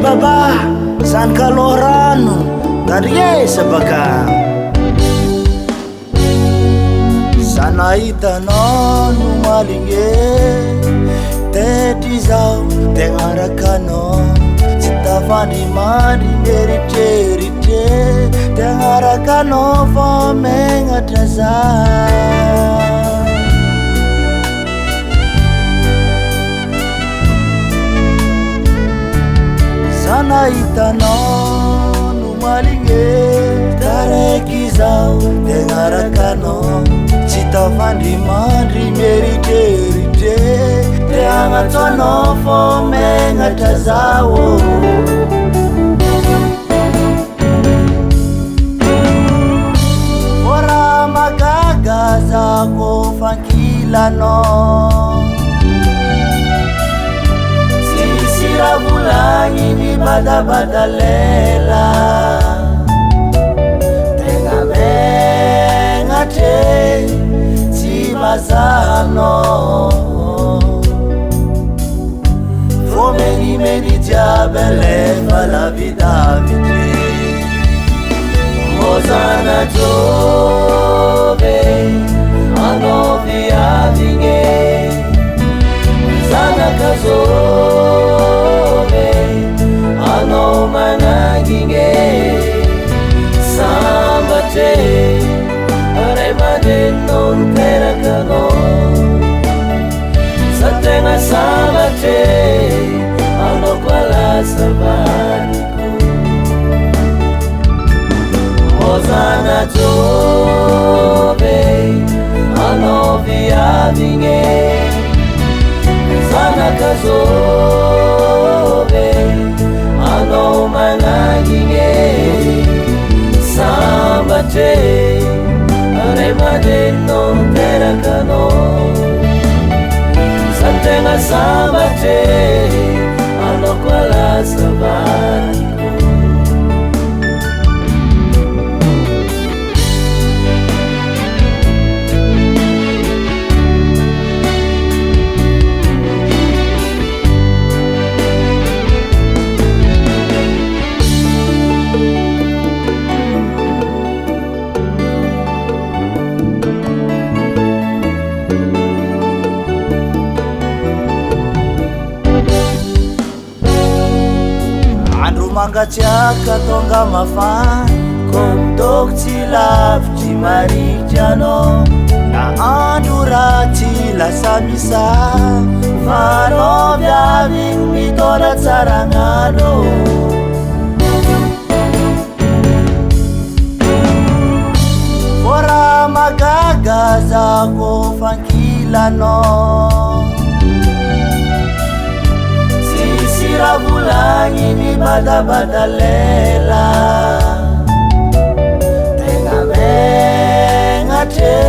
baba zany kaloha rano tandrignesa baka Sanaitanao no maligny tetry zao tegna rakanao tsy tafandrimandry mieritreritry tegna rakanao fa megnatra za Sanaitanao no maligny taraiky zao tegna rakanao tsy tafandrimandry mieritreritry te agnatsoanao fô megnatra zao fô raha magaga za kô fankilanao tsisy raha volagny ny badabadalela tegna megnatre tsy mazanao fô menimeny jiaby alefa lavidavitry mozanatove anao viavigny zanakazove anao manangigny sambatre ray aman-dreninao niterakanao sa tegna sambatre anao koa lasa vadiko mozanatove anao viavigny zanakazove anao manangigny sambatre ray aman-dreninao niterakanao sa tegna sambatre anao koa lasa vadiko mangatsiaka tonga mafana ko midoko tsy lavitry marikitry anao na andro ratsy lasa misava fa anao viavigny mitondra tsaragnano fô raha magaga za kô fankilanao raha volagny ny badabadalela tegna megnatre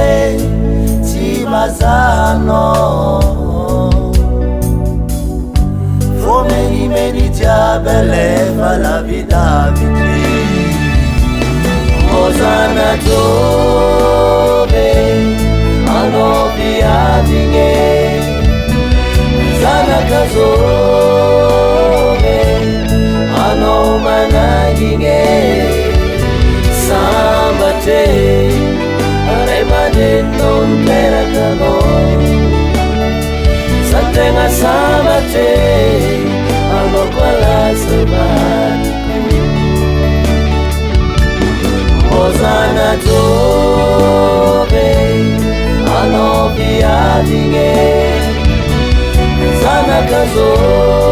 tsy mazanao fô menimeny jiaby alefa lavidavitry mozanatove anao viavigny zanakazove anao manangigny sambatre ray aman-dreninao niterakanao sa tegna sambatre anao koa lasa vadiko mozanatove anao viavigny zanakazove